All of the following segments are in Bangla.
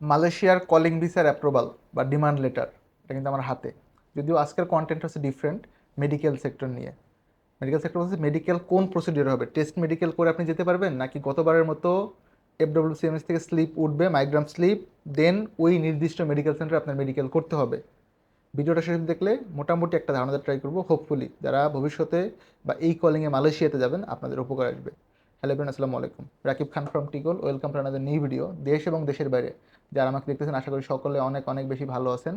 মালয়েশিয়ার কলিং ভিসার অ্যাপ্রুভাল বা ডিমান্ড লেটার, এটা কিন্তু আমার হাতে। যদিও আজকের কন্টেন্ট হচ্ছে ডিফারেন্ট, মেডিকেল সেক্টর নিয়ে। মেডিকেল সেক্টর হচ্ছে মেডিকেল কোন প্রসিডিওর হবে, টেস্ট মেডিকেল করে আপনি যেতে পারবেন, নাকি গতবারের মতো এফডব্লিউসিএমএস থেকে স্লিপ উঠবে, মাইগ্রাম স্লিপ, দেন ওই নির্দিষ্ট মেডিকেল সেন্টারে আপনার মেডিকেল করতে হবে। ভিডিওটা শেষ দেখলে মোটামুটি একটা ধারণা ট্রাই করবো, হোপফুলি যারা ভবিষ্যতে বা এই কলিংয়ে মালয়েশিয়াতে যাবেন আপনাদের উপকার আসবে। হ্যালো এভরিওয়ান, আসসালামু আলাইকুম। রাকিব খান ফ্রম টিগল, welcome to another new video. দেশ এবং দেশের বাইরে যারা আমাকে দেখতেছেন, আশা করি সকলে অনেক অনেক বেশি ভালো আছেন।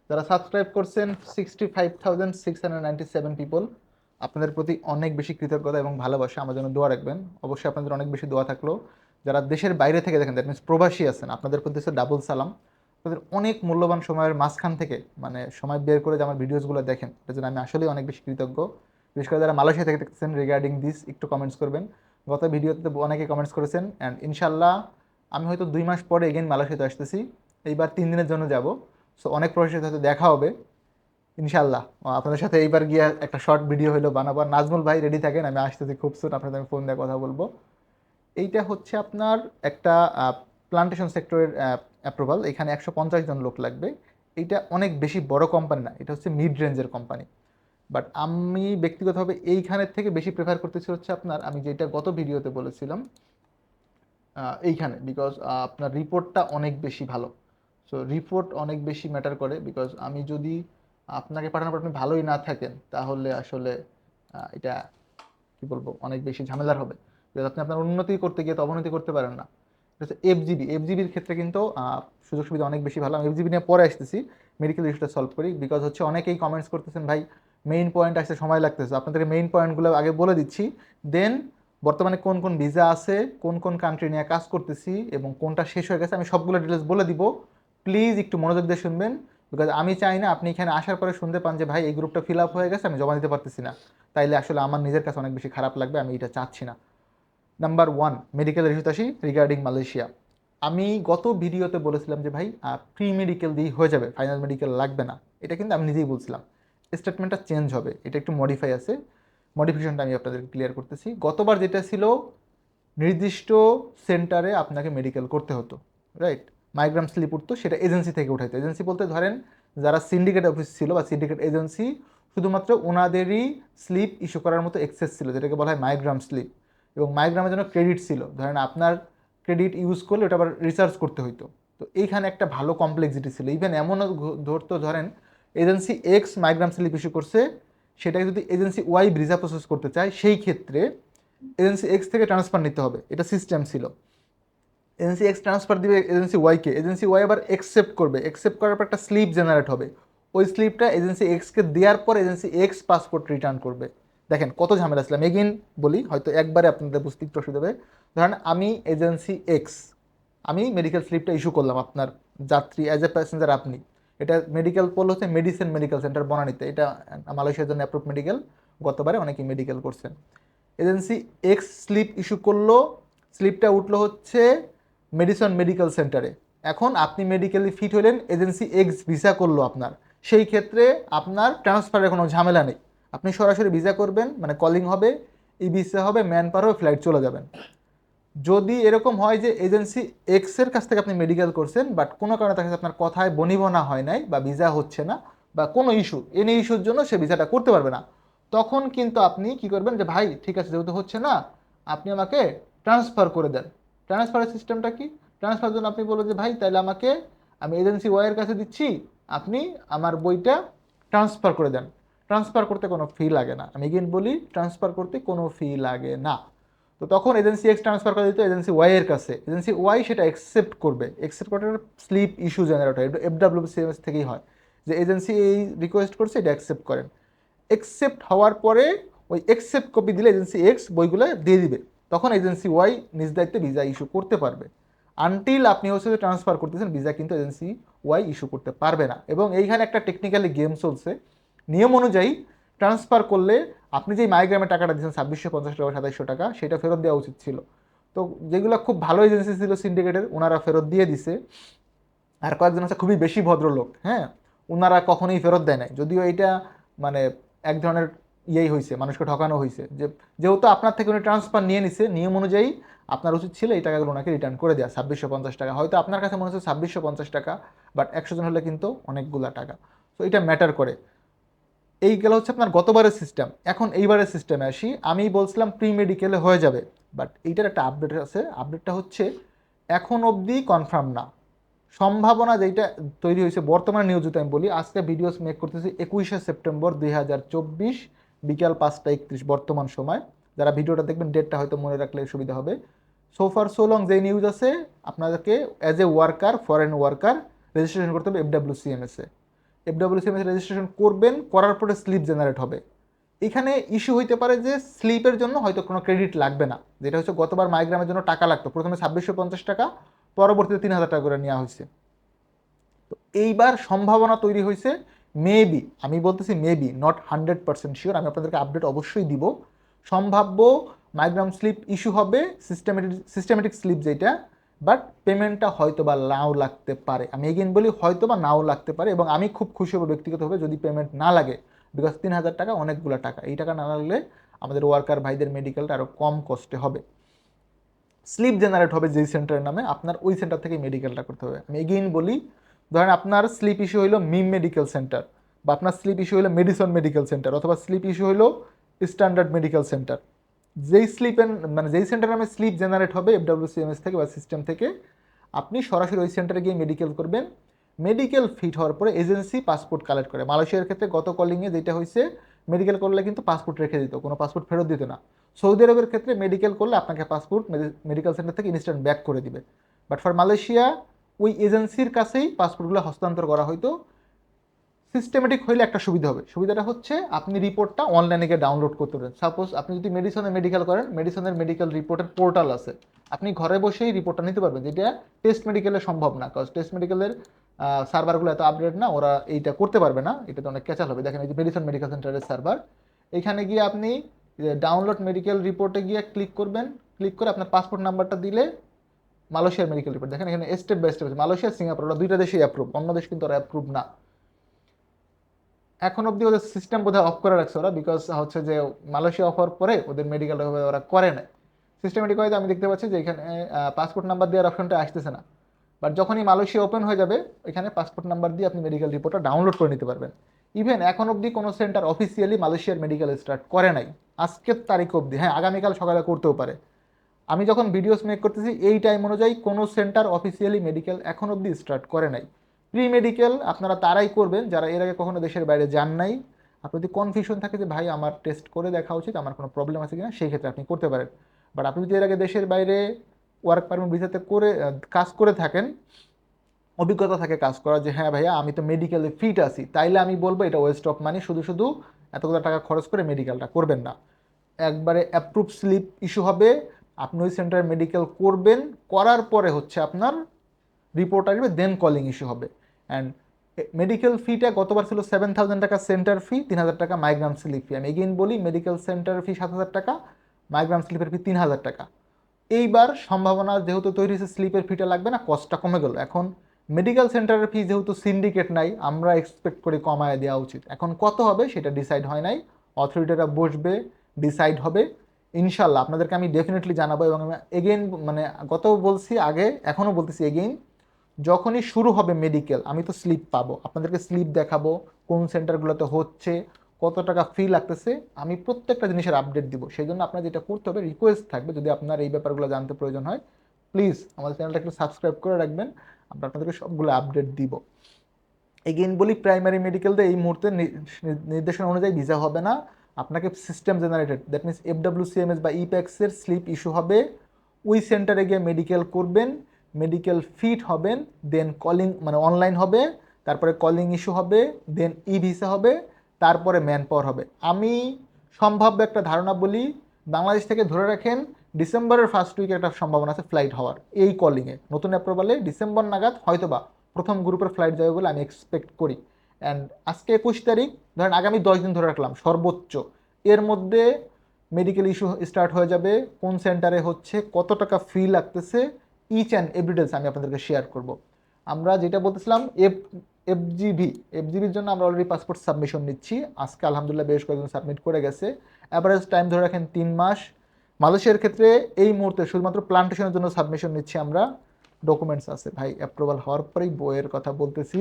যারা সাবস্ক্রাইব করছেন 65,697 পিপল, আপনাদের প্রতি অনেক বেশি কৃতজ্ঞতা এবং ভালোবাসা। আমার জন্য দোয়া রাখবেন, অবশ্যই আপনাদের অনেক বেশি দোয়া থাকলো। যারা দেশের বাইরে থেকে দেখেন, দ্যাট মিনস প্রবাসী আছেন, আপনাদের প্রতি হচ্ছে ডাবল সালাম। আপনাদের অনেক মূল্যবান সময়ের মাঝখান থেকে মানে সময় বের করে যে আমার ভিডিওসগুলো দেখেন, এটার জন্য আমি আসলেই অনেক বেশি কৃতজ্ঞ। বিশেষ করে যারা মালয়েশিয়া থেকে দেখতেছেন, রিগার্ডিং দিস একটু কমেন্টস করবেন। গত ভিডিওতে অনেকে কমেন্টস করেছেন, অ্যান্ড ইনশাল্লাহ আমি হয়তো 2 মাস পরে এগেন মালয়েশিয়াতে আসতেছি। এইবার 3 দিনের জন্য যাব। সো অনেক প্রবাসীর সাথে হয়তো দেখা হবে ইনশাল্লাহ। আপনাদের সাথে এইবার গিয়ে একটা শর্ট ভিডিও হলো বানাবো। আর নাজমুল ভাই রেডি থাকেন, আমি আসতেছি খুব সুন, আপনাদের আমি ফোন দিয়ে কথা বলবো। এইটা হচ্ছে আপনার একটা প্লান্টেশন সেক্টরের অ্যাপ্রুভাল। এখানে 150 জন লোক লাগবে। এইটা অনেক বেশি বড় কোম্পানি না, এটা হচ্ছে মিড রেঞ্জের কোম্পানি। বাট আমি ব্যক্তিগতভাবে এইখানের থেকে বেশি প্রেফার করতেছি হচ্ছে আপনার, আমি যেটা গত ভিডিওতে বলেছিলাম, এইখানে। বিকজ আপনার রিপোর্টটা অনেক বেশি ভালো। সো রিপোর্ট অনেক বেশি ম্যাটার করে। বিকজ আমি যদি আপনাকে পাঠানোর পর আপনি ভালোই না থাকেন, তাহলে আসলে এটা কি বলবো, অনেক বেশি ঝামেলার হবে। বিকজ আপনি আপনার উন্নতি করতে গিয়ে তো অবনতি করতে পারেন না। এফজিবির ক্ষেত্রে কিন্তু সুযোগ সুবিধা অনেক বেশি ভালো। আমি এফজিবি নিয়ে পরে আসতেছি, মেডিকেল ইস্যুটা সলভ করি। বিকজ হচ্ছে অনেকেই কমেন্টস করতেছেন, ভাই মেইন পয়েন্ট আসতে সময় লাগতেছে। আপনাদেরকে মেইন পয়েন্টগুলো আগে বলে দিচ্ছি, দেন বর্তমানে কোন কোন ভিসা আছে, কোন কোন কান্ট্রি নিয়ে কাজ করতেছি এবং কোনটা শেষ হয়ে গেছে, আমি সবগুলো ডিটেলস বলে দিব। প্লিজ একটু মনোযোগ দিয়ে শুনবেন। বিকজ আমি চাই না আপনি এখানে আসার পরে শুনতে পান যে ভাই এই গ্রুপটা ফিল আপ হয়ে গেছে, আমি জমা দিতে পারতেছি না। তাইলে আসলে আমার নিজের কাছে অনেক বেশি খারাপ লাগবে, আমি এটা চাচ্ছি না। নাম্বার ওয়ান, মেডিকেল ইস্যুতে আসি। রিগার্ডিং মালয়েশিয়া, আমি গত ভিডিওতে বলেছিলাম যে ভাই প্রি মেডিকেল দিয়ে হয়ে যাবে, ফাইনাল মেডিকেল লাগবে না। এটা কিন্তু আমি নিজেই বলছিলাম। স্টেটমেন্টটা চেঞ্জ হবে, এটা একটু মডিফাই আছে। মডিফিকেশনটা আমি আপনাদের ক্লিয়ার করতেছি। গতবার যেটা ছিল, নির্দিষ্ট সেন্টারে আপনাকে মেডিকেল করতে হতো, রাইট? মাইগ্রাম স্লিপ উঠতো, সেটা এজেন্সি থেকে উঠাইতো। এজেন্সি বলতে ধরেন যারা সিন্ডিকেট অফিস ছিল বা সিন্ডিকেট এজেন্সি, শুধুমাত্র ওনাদেরই স্লিপ ইস্যু করার মতো এক্সেস ছিল, যেটাকে বলা হয় মাইগ্রাম স্লিপ। এবং মাইগ্রামের জন্য ক্রেডিট ছিল, ধরেন আপনার ক্রেডিট ইউজ করলে ওটা আবার রিসার্চ করতে হইতো। তো এইখানে একটা ভালো কমপ্লেক্সিটি ছিল। ইভেন এমনও ধরতো, ধরেন এজেন্সি এক্স মাইগ্রাম স্লিপ ইস্যু করছে, সেটাকে যদি এজেন্সি ওয়াই ভিসা প্রসেস করতে চায়, সেই ক্ষেত্রে এজেন্সি এক্স থেকে ট্রান্সফার নিতে হবে, এটা সিস্টেম ছিল। এজেন্সি এক্স ট্রান্সফার দিবে এজেন্সি ওয়াইকে, এজেন্সি ওয়াই আবার একসেপ্ট করবে, একসেপ্ট করার পর একটা স্লিপ জেনারেট হবে। ওই স্লিপটা এজেন্সি এক্সকে দেওয়ার পর এজেন্সি এক্স পাসপোর্ট রিটার্ন করবে। দেখেন কত ঝামেলা ছিল। আমি এগেইন বলি, হয়তো একবারে আপনাদের বুঝতে একটু অসুবিধা হবে। ধরেন আমি এজেন্সি এক্স, আমি মেডিকেল স্লিপটা ইস্যু করলাম আপনার যাত্রী, অ্যাজ এ প্যাসেঞ্জার আপনি। এটা মেডিকেল পোল হচ্ছে মেডিসিন মেডিকেল সেন্টার বনানীতে, এটা মালয়েশিয়ার জন্য অ্যাপ্রুভ মেডিকেল। গতবারে অনেকেই মেডিকেল করছেন। এজেন্সি এক্স স্লিপ ইস্যু করলো, স্লিপটা উঠলো হচ্ছে মেডিসন মেডিকেল সেন্টারে। এখন আপনি মেডিকেলি ফিট হলেন, এজেন্সি এক্স ভিসা করলো আপনার। সেই ক্ষেত্রে আপনার ট্রান্সফারের কোনো ঝামেলা নেই। আপনি সরাসরি ভিসা করবেন, মানে কলিং হবে, ই ভিসা হবে, ম্যান পাওয়ার হবে, ফ্লাইট চলে যাবেন। যদি এরকম হয় যে এজেন্সি এক্স এর কাছ থেকে আপনি মেডিকেল করছেন, বাট কোনো কারণে তার কাছে আপনার কথায় বনিবনা হয় নাই, বা ভিসা হচ্ছে না, বা কোনো ইস্যু, এনি ইস্যুর জন্য সে ভিসাটা করতে পারবে না, তখন কিন্তু আপনি কি করবেন, যে ভাই ঠিক আছে, যেহেতু হচ্ছে না, আপনি আমাকে ট্রান্সফার করে দেন। ট্রান্সফারের সিস্টেমটা কি? ট্রান্সফার জন্য আপনি বলবেন যে ভাই তাহলে আমাকে, আমি এজেন্সি ওয়াই এর কাছে দিচ্ছি, আপনি আমার বইটা ট্রান্সফার করে দেন। ট্রান্সফার করতে কোনো ফি লাগে না। আমি এগেইন বলি, ট্রান্সফার করতে কোনো ফি লাগে না। তো তখন এজেন্সি এক্স ট্রান্সফার করে দিত এজেন্সি ওয়াই এর কাছে, এজেন্সি ওয়াই সেটা অ্যাকসেপ্ট করবে। অ্যাকসেপ্ট করার স্লিপ ইস্যু জেনারেট হয়, এফডব্লিউসিএমএস থেকেই হয়, যে এজেন্সি এই রিকোয়েস্ট করছে, এটা অ্যাকসেপ্ট করেন। অ্যাকসেপ্ট হওয়ার পরে ওই অ্যাকসেপ্ট কপি দিলে এজেন্সি এক্স বইগুলো দিয়ে দিবে। তখন এজেন্সি ওয়াই নিজ দায়িত্বে ভিসা ইস্যু করতে পারবে। আনটিল আপনি হচ্ছে ট্রান্সফার করতেছেন, ভিসা কিন্তু এজেন্সি ওয়াই ইস্যু করতে পারবে না। এবং এইখানে একটা টেকনিক্যালি গেম চলছে। নিয়ম অনুযায়ী ট্রান্সফার করলে আপনি যে মাইগ্রামের টাকাটা দিয়েছেন 2650 টাকা 2700 টাকা, সেটা ফেরত দেওয়া উচিত ছিল। তো যেগুলো খুব ভালো এজেন্সি ছিল সিন্ডিকেটের, ওনারা ফেরত দিয়ে দিছে। আর কয়েকজন আছে খুবই বেশি ভদ্রলোক, হ্যাঁ, ওনারা কখনোই ফেরত দেয় নাই। যদিও এটা মানে এক ধরনের ইয়েই হয়েছে, মানুষকে ঠকানো হয়েছে, যে যেহেতু আপনার থেকে উনি ট্রান্সফার নিয়ে নিছে, নিয়ম অনুযায়ী আপনার উচিত ছিল এই টাকাগুলো ওনাকে রিটার্ন করে দেওয়া, 2650 টাকা। হয়তো আপনার কাছে মনে হচ্ছে 2650 টাকা, বাট 100 জন হলে কিন্তু অনেকগুলা টাকা। তো এটা ম্যাটার করে। এই গেল হচ্ছে আপনার গতবারের সিস্টেম। এখন এইবারের সিস্টেমে আসি। আমি বলছিলাম প্রি মেডিকেলে হয়ে যাবে, বাট এইটার একটা আপডেট আছে। আপডেটটা হচ্ছে এখন অবধি কনফার্ম না, সম্ভাবনা যেটা তৈরি হয়েছে বর্তমানে নিউজ, আমি বলি আজকে ভিডিওস মেক করতেছি 21শে সেপ্টেম্বর 2024 বিকাল 5টা 31 বর্তমান সময়। যারা ভিডিওটা দেখবেন ডেটটা হয়তো মনে রাখলে সুবিধা হবে। সোফার সো লং যে নিউজ আছে, আপনাদেরকে as a worker, foreign worker registration করতে হবে FWCMS এ। FWCMS রেজিস্ট্রেশন করবেন, করার পরে স্লিপ জেনারেট হবে। এখানে ইস্যু হইতে পারে যে স্লিপের জন্য হয়তো কোনো ক্রেডিট লাগবে না, যেটা হচ্ছে গতবার মাইগ্রামের জন্য টাকা লাগতো, প্রথমে 2650 টাকা, পরবর্তীতে 3000 টাকা করে নেওয়া হয়েছে। তো এইবার সম্ভাবনা তৈরি হয়েছে, মেবি, আমি বলতেছি মেবি, নট 100% শিওর, আমি আপনাদেরকে আপডেট অবশ্যই দিব। সম্ভাব্য মাইগ্রাম স্লিপ ইস্যু হবে, সিস্টেমেটিক স্লিপ যেটা, বাট পেমেন্টটা হয়তো বা নাও লাগতে পারে। আমি এগেইন বলি হয়তো বা নাও লাগতে পারে, এবং আমি খুব খুশি হব ব্যক্তিগতভাবে যদি পেমেন্ট না লাগে, বিকজ 3000 টাকা অনেকগুলো টাকা। এই টাকা না লাগলে আমাদের ওয়ার্কার ভাইদের মেডিকেলটা আরও কম কষ্টে হবে। স্লিপ জেনারেট হবে যেই সেন্টারের নামে, আপনার ওই সেন্টার থেকে মেডিকেলটা করতে হবে। আমি এগেইন বলি, ধরেন আপনার স্লিপ ইস্যু হলো মিম মেডিকেল সেন্টার, বা আপনার স্লিপ ইস্যু হলো মেডিসন মেডিকেল সেন্টার, অথবা স্লিপ ইস্যু হলো স্ট্যান্ডার্ড মেডিকেল সেন্টার। যেই স্লিপের মানে যেই সেন্টার নামে স্লিপ জেনারেট হবে FWCMS থেকে বা সিস্টেম থেকে, আপনি সরাসরি ওই সেন্টারে গিয়ে মেডিকেল করবেন। মেডিকেল ফিট হওয়ার পরে এজেন্সি পাসপোর্ট কালেক্ট করে। মালয়েশিয়ার ক্ষেত্রে গত কলিংয়ে যেটা হয়েছে, মেডিকেল করলে কিন্তু পাসপোর্ট রেখে দিত, কোনো পাসপোর্ট ফেরত দিত না। সৌদি আরবের ক্ষেত্রে মেডিকেল করলে আপনাকে পাসপোর্ট মেডিকেল সেন্টার থেকে ইনস্ট্যান্ট ব্যাক করে দিবে। বাট ফর মালয়েশিয়া ওই এজেন্সির কাছেই পাসপোর্টগুলো হস্তান্তর করা হয়তো। সিস্টেমেটিক হইলে একটা সুবিধা হবে, সুবিধাটা হচ্ছে আপনি রিপোর্টটা অনলাইনে গিয়ে ডাউনলোড করতে পারেন। সাপোজ আপনি যদি মেডিসনের মেডিকেল করেন, মেডিসনের মেডিকেল রিপোর্টের পোর্টাল আছে, আপনি ঘরে বসেই রিপোর্টটা নিতে পারবেন, যেটা টেস্ট মেডিকেলে সম্ভব না, কারণ টেস্ট মেডিকেলের সার্ভারগুলো এত আপডেট না, ওরা এইটা করতে পারবে না, এটাতে অনেক ক্যাচাল হবে। দেখেন এই যে মেডিসন মেডিকেল সেন্টারের সার্ভার, এখানে গিয়ে আপনি ডাউনলোড মেডিকেল রিপোর্টে গিয়ে ক্লিক করবেন, ক্লিক করে আপনার পাসপোর্ট নাম্বারটা দিলে মালয়েশিয়ার মেডিকেল রিপোর্ট দেখেন, এখানে স্টেপ বাই স্টেপ আছে। মালয়েশিয়া, সিঙ্গাপুর, ওরা দুইটা দেশেই অ্যাপ্রুভ, অন্য দেশ কিন্তু ওরা অ্যাপ্রুভ না। এখন অব্দি ওদের সিস্টেম বোধহয় অফ করে রাখছে ওরা, বিকজ হচ্ছে যে মালয়েশিয়া অফার পরে ওদের মেডিকেল ওরা করে না সিস্টেমেটিক ওয়াইজ। আমি দেখতে পাচ্ছি যে এখানে পাসপোর্ট নাম্বার দেওয়ার অপশনটা আসতেছে না, বাট যখনই মালয়েশিয়া ওপেন হয়ে যাবে, এখানে পাসপোর্ট নাম্বার দিয়ে আপনি মেডিকেল রিপোর্টটা ডাউনলোড করে নিতে পারবেন। ইভেন এখন অবধি কোনো সেন্টার অফিসিয়ালি মালয়েশিয়ার মেডিকেল স্টার্ট করে নাই আজকের তারিখ অবধি। হ্যাঁ, আগামীকাল সকালে করতেও পারে। আমি যখন ভিডিওস মেক করতেছি এই টাইম অনুযায়ী কোনো সেন্টার অফিসিয়ালি মেডিকেল এখন অবধি স্টার্ট করে নাই। প্রি মেডিকেল আপনারা তারাই করবেন যারা এর আগে কখনো দেশের বাইরে যান নাই। আপনার যদি কনফিউশন থাকে যে ভাই আমার টেস্ট করে দেখা উচিত, আমার কোনো প্রবলেম আছে কিনা, সেই ক্ষেত্রে আপনি করতে পারেন। বাট আপনি যদি এর আগে দেশের বাইরে ওয়ার্ক পারমিট ভিসাতে করে কাজ করে থাকেন, অভিজ্ঞতা থাকে কাজ করা, যে হ্যাঁ ভাইয়া আমি তো মেডিকেলে ফিট আছি, তাইলে আমি বলবো এটা ওয়েস্ট অফ মানি, শুধু শুধু এতগুলো টাকা খরচ করে মেডিকেলটা করবেন না। একবারে অ্যাপ্রুভ স্লিপ ইস্যু হবে, আপনি ওই সেন্টারে মেডিকেল করবেন, করার পরে হচ্ছে আপনার রিপোর্ট আসবে, দেন কলিং ইস্যু হবে। অ্যান্ড মেডিকেল ফিটা গতবার ছিল 7000 টাকা সেন্টার ফি, 3000 টাকা মাইগ্রাম স্লিপ ফি। আমি এগেইন বলি মেডিকেল সেন্টার ফি 7000 টাকা, মাইগ্রাম স্লিপের ফি 3000 টাকা। এইবার সম্ভাবনা যেহেতু তৈরি হয়েছে স্লিপের ফিটা লাগবে না, কস্টটা কমে গেল। এখন মেডিকেল সেন্টারের ফি যেহেতু সিন্ডিকেট নাই, আমরা এক্সপেক্ট করি কমায় দেওয়া উচিত। এখন কত হবে সেটা ডিসাইড হয় নাই, অথরিটিরা বসবে, ডিসাইড হবে। ইনশাল্লাহ আপনাদেরকে আমি ডেফিনেটলি জানাবো। এবং আমি এগেইন মানে গত বলছি আগে, এখনও বলতেছি এগেইন, যখনই শুরু হবে মেডিকেল আমি তো স্লিপ পাবো, আপনাদেরকে স্লিপ দেখাবো, কোন সেন্টারগুলোতে হচ্ছে, কত টাকা ফি লাগতেছে, আমি প্রত্যেকটা জিনিসের আপডেট দিব। সেই জন্য আপনার যেটা করতে হবে, রিকোয়েস্ট থাকবে, যদি আপনার এই ব্যাপারগুলো জানতে প্রয়োজন হয়, প্লিজ আমাদের চ্যানেলটা একটু সাবস্ক্রাইব করে রাখবেন, আমরা আপনাদেরকে সবগুলো আপডেট দিব। এগেইন বলি প্রাইমারি মেডিকেল এই মুহূর্তে নির্দেশনা অনুযায়ী ভিসা হবে না, আপনাকে system generated, that means FWCMS বা ইপ্যাক্সের স্লিপ ইস্যু হবে, ওই সেন্টারে গিয়ে মেডিকেল করবেন, মেডিকেল ফিট হবেন, দেন কলিং মানে অনলাইন হবে, তারপরে কলিং ইস্যু হবে, দেন ভিসা হবে, তারপরে ম্যান পাওয়ার হবে। আমি সম্ভাব্য একটা ধারণা বলি, বাংলাদেশ থেকে ধরে রাখেন ডিসেম্বরের ফার্স্ট উইকে একটা সম্ভাবনা আছে ফ্লাইট হওয়ার, এই কলিংয়ে নতুন অ্যাপ্রুভালে ডিসেম্বর নাগাদ হয়তোবা প্রথম গ্রুপের ফ্লাইট যাবে বলে আমি এক্সপেক্ট করি। অ্যান্ড আজকে 21 তারিখ, ধরেন আগামী 10 দিন ধরে রাখলাম সর্বোচ্চ, এর মধ্যে মেডিকেল ইস্যু স্টার্ট হয়ে যাবে, কোন সেন্টারে হচ্ছে, কত টাকা ফি লাগতেছে, ইচ অ্যান্ড এভরি ডিটেলস আমি আপনাদেরকে শেয়ার করব। আমরা যেটা বলতেছিলাম এফজিভি, এফজিভির জন্য আমরা অলরেডি পাসপোর্ট সাবমিশন নিচ্ছি। আজকে আলহামদুলিল্লাহ বেশ কয়েকজন সাবমিট করে গেছে। অ্যাভারেজ টাইম ধরে রাখেন 3 মাস। মালয়েশিয়ার ক্ষেত্রে এই মুহূর্তে শুধুমাত্র প্লান্টেশনের জন্য সাবমিশন নিচ্ছি আমরা। ডকুমেন্টস আছে ভাই, অ্যাপ্রুভাল হওয়ার পরেই বইয়ের কথা বলতেছি।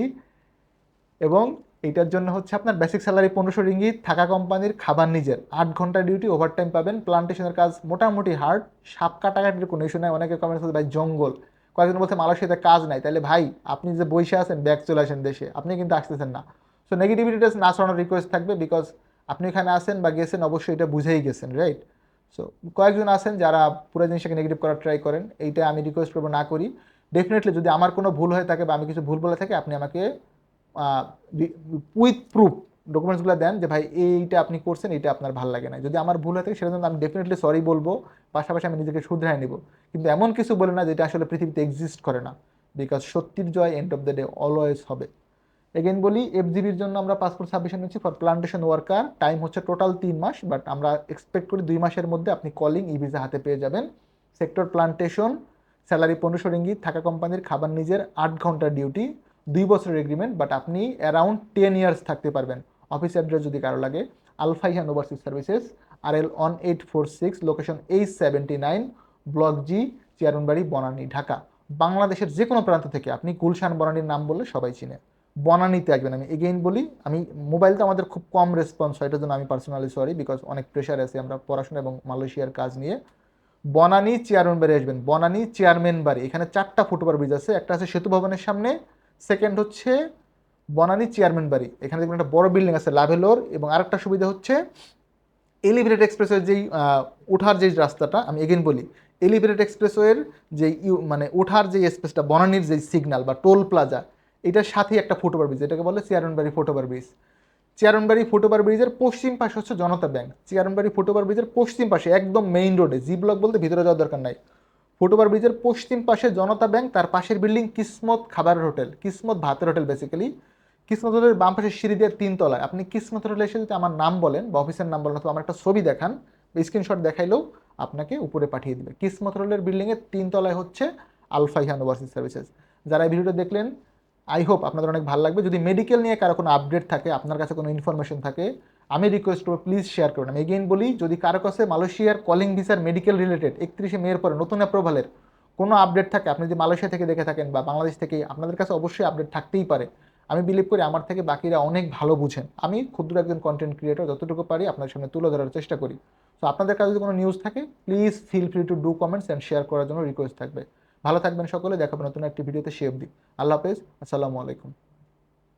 এবং এইটার জন্য হচ্ছে আপনার বেসিক স্যালারি 1500 রিঙ্গিত, থাকা কোম্পানির, খাবার নিজের, 8 ঘন্টা ডিউটি, ওভারটাইম পাবেন। প্লান্টেশনের কাজ মোটামুটি হার্ড, সাপ কাটাকাটির কোনো ইস্যু নাই। অনেকে কমেন্টস করছে ভাই জঙ্গল, কয়েকজন বলছে মালয়েশিয়াতে কাজ নাই। তাহলে ভাই আপনি যে বসে আছেন ব্যাক চলে আসেন দেশে, আপনি কিন্তু আসতেছেন না। সো নেগেটিভিটিটা না ছড়ানোর রিকোয়েস্ট থাকবে, বিকজ আপনি এখানে আসেন বা গেছেন অবশ্যই এটা বুঝেই গেছেন, রাইট? সো কয়েকজন আছেন যারা পুরো জিনিসটাকে নেগেটিভ করার ট্রাই করেন, এইটা আমি রিকোয়েস্ট করবো না করি। ডেফিনেটলি যদি আমার কোনো ভুল হয়ে থাকে বা আমি কিছু ভুল বলে থাকি, আপনি আমাকে উইথ প্রুফ ডকুমেন্টসগুলো দেন যে ভাই এইটা আপনি করছেন, এইটা আপনার ভালো লাগে না। যদি আমার ভুল হয়ে থাকে সেটা জন্য আমি ডেফিনেটলি সরি বলবো, পাশাপাশি আমি নিজেকে শুধরাই নেব। কিন্তু এমন কিছু বলে না যেটা আসলে পৃথিবীতে এক্সিস্ট করে না, বিকজ সত্যির জয় end of the day always হবে। এগেন বলি, এফজিবির জন্য আমরা পাসপোর্ট সাবমিশন নিচ্ছি ফর প্লান্টেশন ওয়ার্কার। টাইম হচ্ছে টোটাল 3 মাস, বাট আমরা এক্সপেক্ট করি 2 মাসের মধ্যে আপনি কলিং ই ভিসা হাতে পেয়ে যাবেন। সেক্টর প্লান্টেশন, স্যালারি 1500 রিঙ্গিত, থাকা কোম্পানির, খাবার নিজের, 8 ঘন্টা ডিউটি, 2 বছরের এগ্রিমেন্ট, বাট আপনি অ্যারাউন্ড 10 ইয়ার্স থাকতে পারবেন। অফিস অ্যাড্রেস যদি কারো লাগে, Alfaihan overseas services, RL1846, location H79, block G, Chairmanbari, Banani, Dhaka. বাংলাদেশের যে কোনো প্রান্ত থেকে আপনি গুলশান বনানীর নাম বললে সবাই চিনে। বনানীতে আসবেন। আমি এগেইন বলি, আমি মোবাইলটা আমাদের খুব কম রেসপন্স হয়, এটার জন্য আমি পার্সোনালি সরি, বিকজ অনেক প্রেশার আছে আমরা পড়াশোনা এবং মালয়েশিয়ার কাজ নিয়ে। বনানী চেয়ারম্যান বাড়ি আসবেন, বনানী চেয়ারম্যান বাড়ি। এখানে 4টা ফুটওভার ব্রিজ আছে, একটা আছে সেতু ভবনের সামনে, সেকেন্ড হচ্ছে বনানী চেয়ারম্যান বাড়ি। এখানে দেখবেন একটা বড় বিল্ডিং আছে লাভেলোর। এবং আরেকটা সুবিধা হচ্ছে এলিভেটেড এক্সপ্রেসওয়ের যেই ওঠার যেই রাস্তাটা, আমি এগেন বলি, এলিভেটেড এক্সপ্রেসওয়ের যে মানে ওঠার যে স্পেসটা, বনানীর যে সিগন্যাল বা টোল প্লাজা, এটার সাথেই একটা ফুটওভার ব্রিজ, এটাকে বলে চেয়ারম্যানবাড়ি ফুটওভার ব্রিজ। চেয়ারনবাড়ি ফুটওভার ব্রিজের পশ্চিম পাশে হচ্ছে জনতা ব্যাংক। চেয়ারনবাড়ি ফুটওভার ব্রিজের পশ্চিম পাশে একদম মেইন রোডে, জি ব্লক বলতে ভিতরে যাওয়ার দরকার নাই, ফুটওভার ব্রিজের পশ্চিম পাশে জনতা ব্যাংক, তার পাশের বিল্ডিং কিসমত খাবারের হোটেল, কিসমত ভাতের হোটেল বেসিক্যালি। কিসমত হোটেলের বাম পাশে সিঁড়ি দিয়ে 3 তলায়। আপনি কিসমত হোটেলে এসে যদি আমার নাম বলেন বা অফিসের নাম বলেন অথবা আমার একটা ছবি দেখান বা স্ক্রিনশট দেখাইলেও আপনাকে উপরে পাঠিয়ে দিবে। কিসমত হোটেলের বিল্ডিংয়ের 3 তলায় হচ্ছে আলফাইহান ওভারসিজ সার্ভিসেস। যারা এই ভিডিওটা দেখলেন, আই হোপ আপনাদের অনেক ভালো লাগবে। যদি মেডিকেল নিয়ে কারো কোনো আপডেট থাকে, আপনার কাছে কোনো ইনফরমেশন থাকে, আমি রিকোয়েস্ট করবো প্লিজ শেয়ার করুন। আমি এগেইন বলি, যদি কারো কাছে মালয়েশিয়ার কলিং ভিসার মেডিকেল রিলেটেড 31শে মের পরে নতুন অ্যাপ্রুভালের কোনো আপডেট থাকে, আপনি যদি মালয়েশিয়া থেকে দেখে থাকেন বা বাংলাদেশ থেকে, আপনাদের কাছে অবশ্যই আপডেট থাকতেই পারে। আমি বিলিভ করি আমার থেকে বাকিরা অনেক ভালো বুঝেন। আমি ক্ষুদ্র একজন কন্টেন্ট ক্রিয়েটর, যতটুকু পারি আপনার সামনে তুলে ধরার চেষ্টা করি। তো আপনাদের কাছে যদি কোনো নিউজ থাকে, please feel free to do comments and share করার জন্য রিকোয়েস্ট থাকবে। ভালো থাকবেন সকলে, দেখাবেন নতুন একটি ভিডিওতে। সে অবধি আল্লাহ হাফেজ, আসসালামু আলাইকুম।